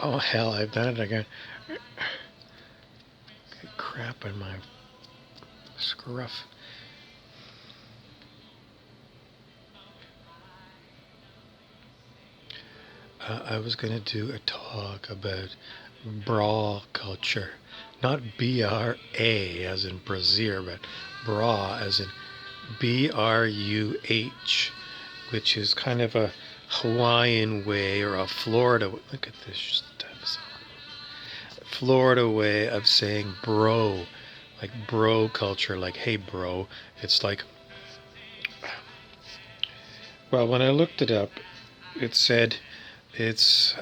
Oh hell, I've done it again. Crap in my scruff. I was going to do a talk about bra culture. Not B-R-A as in brassiere, but bra as in B-R-U-H, which is kind of a Hawaiian way or a Florida. Look at this type of Florida way of saying bro, like bro culture, like hey bro. It's like, well, when I looked it up, it said it's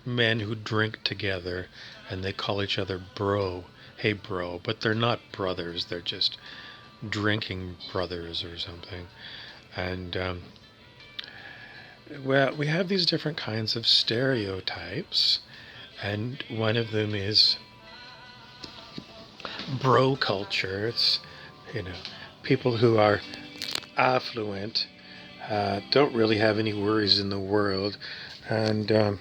men who drink together and they call each other bro, hey bro, but they're not brothers, they're just drinking brothers or something. And well, we have these different kinds of stereotypes, and one of them is bro culture. It's, you know, people who are affluent, don't really have any worries in the world, and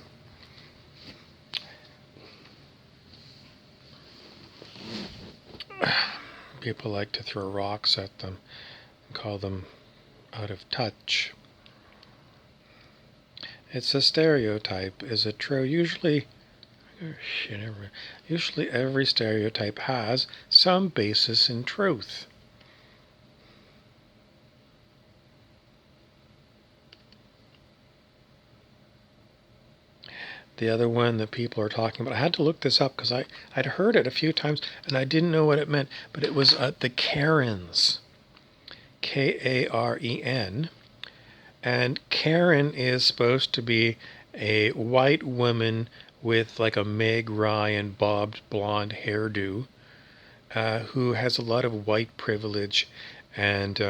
people like to throw rocks at them and call them out of touch. It's a stereotype. Is it true? Usually every stereotype has some basis in truth. The other one that people are talking about, I had to look this up because I'd heard it a few times and I didn't know what it meant, but it was the Karens. Karen. And Karen is supposed to be a white woman with like a Meg Ryan bobbed blonde hairdo, who has a lot of white privilege. And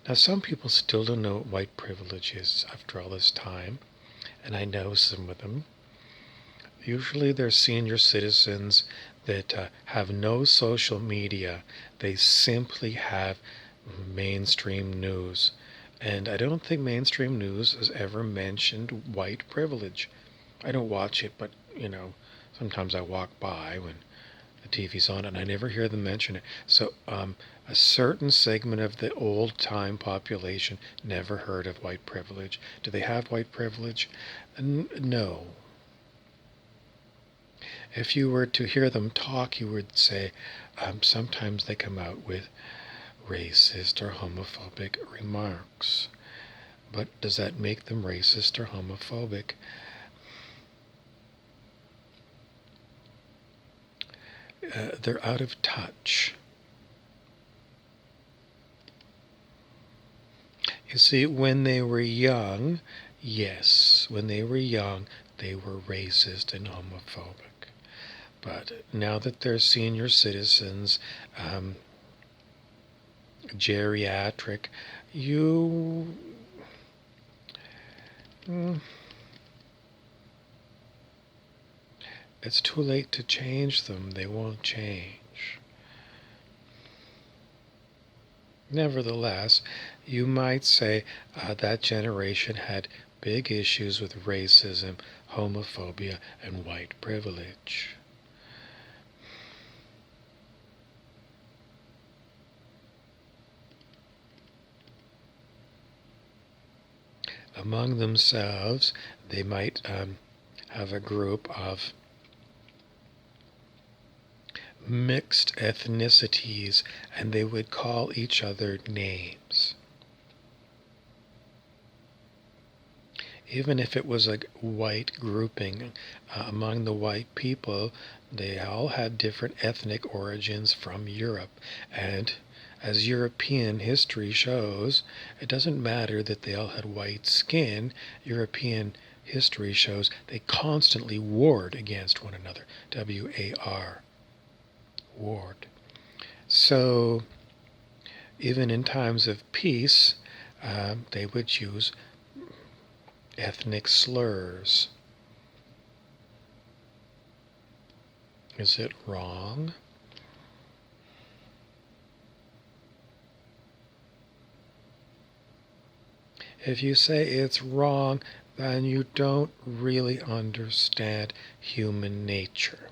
now some people still don't know what white privilege is after all this time, and I know some of them. Usually they're senior citizens that have no social media. They simply have mainstream news. And I don't think mainstream news has ever mentioned white privilege. I don't watch it, but, sometimes I walk by when the TV's on and I never hear them mention it. So a certain segment of the old time population never heard of white privilege. Do they have white privilege? No. If you were to hear them talk, you would say sometimes they come out with racist or homophobic remarks. But does that make them racist or homophobic? They're out of touch. You see, when they were young, yes, when they were young, they were racist and homophobic. But now that they're senior citizens, geriatric, you... It's too late to change them. They won't change. Nevertheless, you might say that generation had big issues with racism, homophobia, and white privilege. Among themselves, they might have a group of mixed ethnicities, and they would call each other names. Even if it was a white grouping, among the white people, they all had different ethnic origins from Europe. And as European history shows, it doesn't matter that they all had white skin. European history shows they constantly warred against one another. W-A-R. Warred. So even in times of peace, they would use ethnic slurs. Is it wrong? If you say it's wrong, then you don't really understand human nature.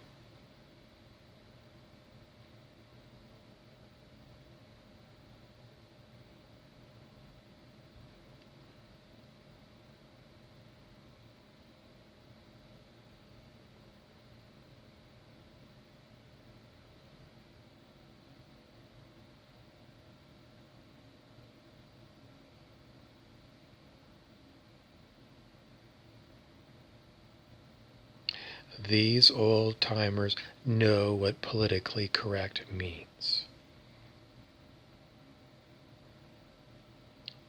These old timers know what politically correct means.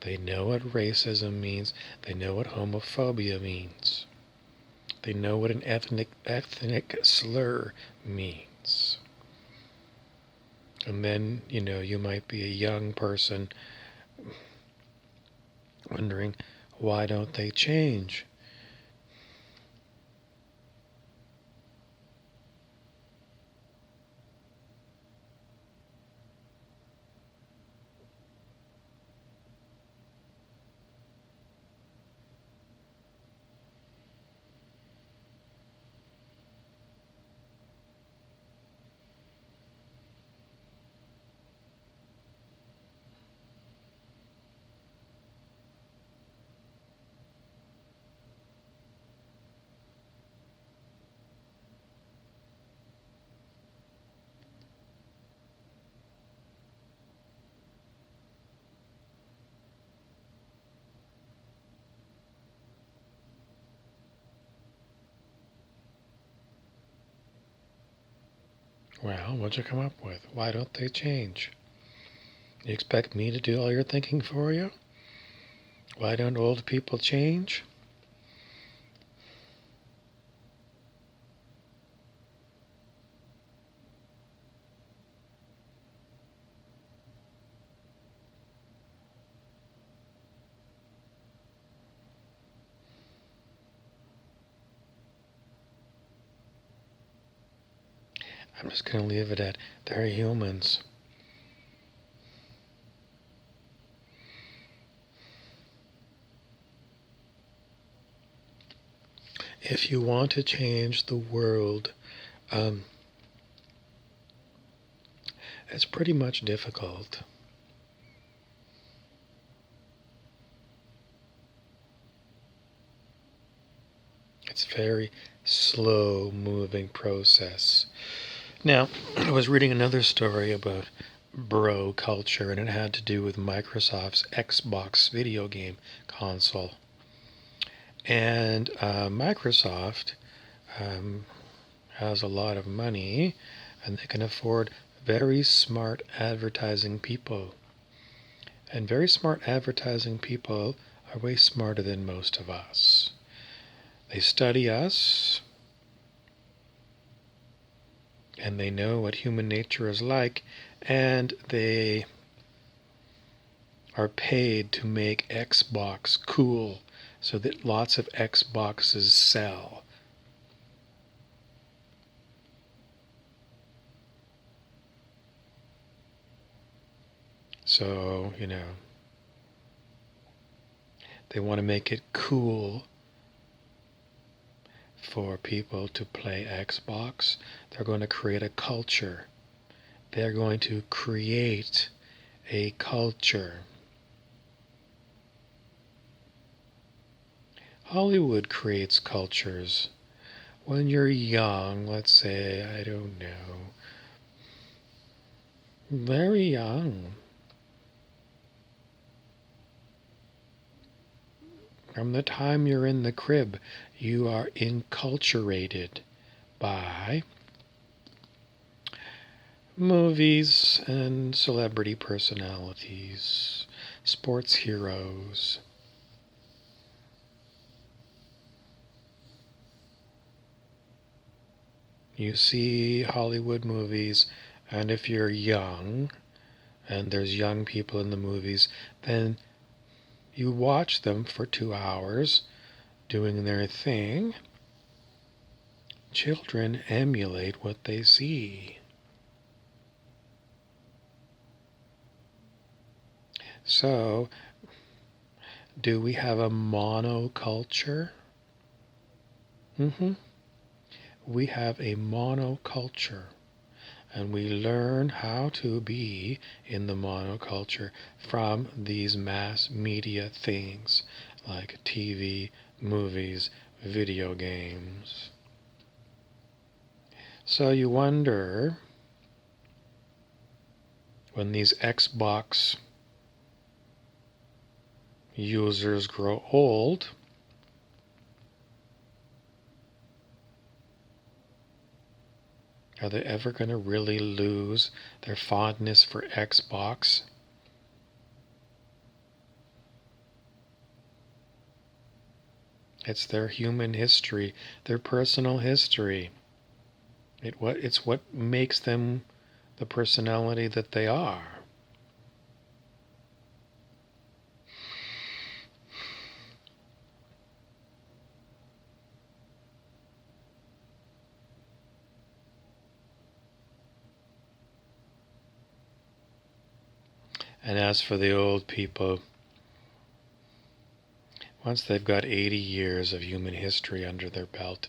They know what racism means. They know what homophobia means. They know what an ethnic slur means. And then, you might be a young person wondering, why don't they change? Well, what'd you come up with? Why don't they change? You expect me to do all your thinking for you? Why don't old people change? I'm just going to leave it at they're humans. If you want to change the world, it's pretty much difficult. It's a very slow-moving process. Now, I was reading another story about bro culture, and it had to do with Microsoft's Xbox video game console. And Microsoft has a lot of money, and they can afford very smart advertising people. And very smart advertising people are way smarter than most of us. They study us, and they know what human nature is like, and they are paid to make Xbox cool so that lots of Xboxes sell. So, they want to make it cool for people to play Xbox. They're going to create a culture. They're going to create a culture. Hollywood creates cultures. When you're young, let's say, I don't know, very young, from the time you're in the crib, you are enculturated by movies and celebrity personalities, sports heroes. You see Hollywood movies, and if you're young, and there's young people in the movies, then you watch them for 2 hours doing their thing. Children emulate what they see. So Do we have a monoculture? We have a monoculture. And we learn how to be in the monoculture from these mass media things like TV, movies, video games. So you wonder, when these Xbox users grow old, are they ever going to really lose their fondness for Xbox? It's their human history, their personal history. It's what makes them the personality that they are. And as for the old people, once they've got 80 years of human history under their belt,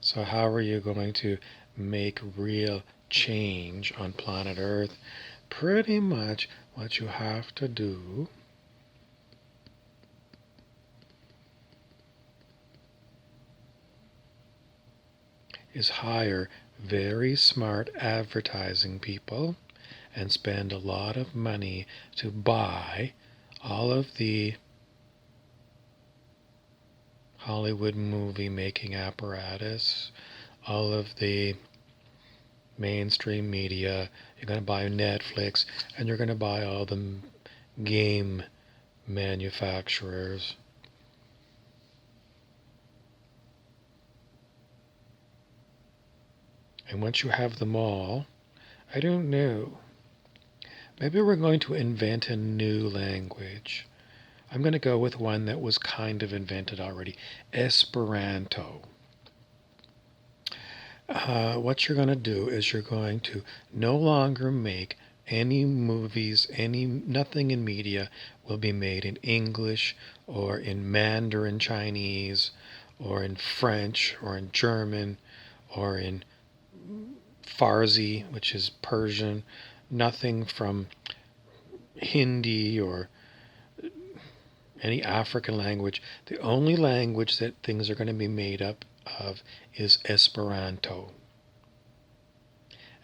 so how are you going to make real change on planet Earth? Pretty much what you have to do is hire very smart advertising people and spend a lot of money to buy all of the Hollywood movie making apparatus, all of the mainstream media. You're going to buy Netflix, and you're going to buy all the game manufacturers. And once you have them all, I don't know, maybe we're going to invent a new language. I'm going to go with one that was kind of invented already, Esperanto. What you're going to do is you're going to no longer make any movies, nothing in media will be made in English or in Mandarin Chinese or in French or in German or in Farsi, which is Persian. Nothing from Hindi or any African language. The only language that things are going to be made up of is Esperanto.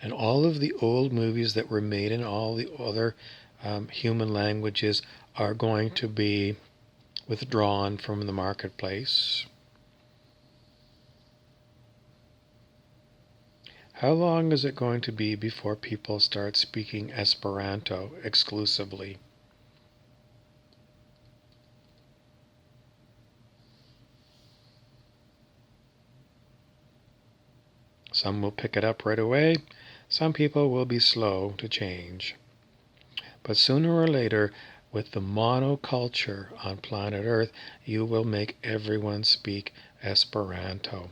And all of the old movies that were made in all the other human languages are going to be withdrawn from the marketplace. How long is it going to be before people start speaking Esperanto exclusively? Some will pick it up right away. Some people will be slow to change. But sooner or later, with the monoculture on planet Earth, you will make everyone speak Esperanto.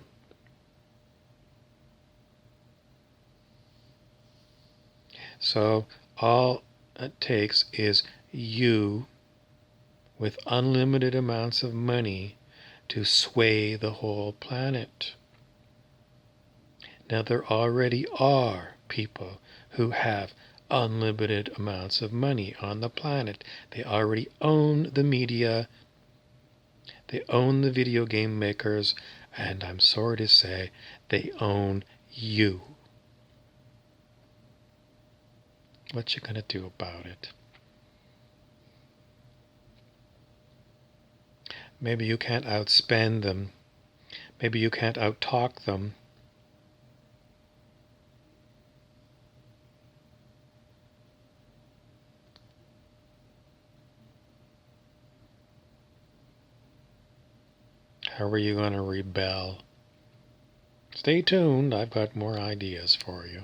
So all it takes is you with unlimited amounts of money to sway the whole planet. Now there already are people who have unlimited amounts of money on the planet. They already own the media, they own the video game makers, and I'm sorry to say, they own you. What you gonna do about it? Maybe you can't outspend them. Maybe you can't outtalk them. How are you going to rebel? Stay tuned. I've got more ideas for you.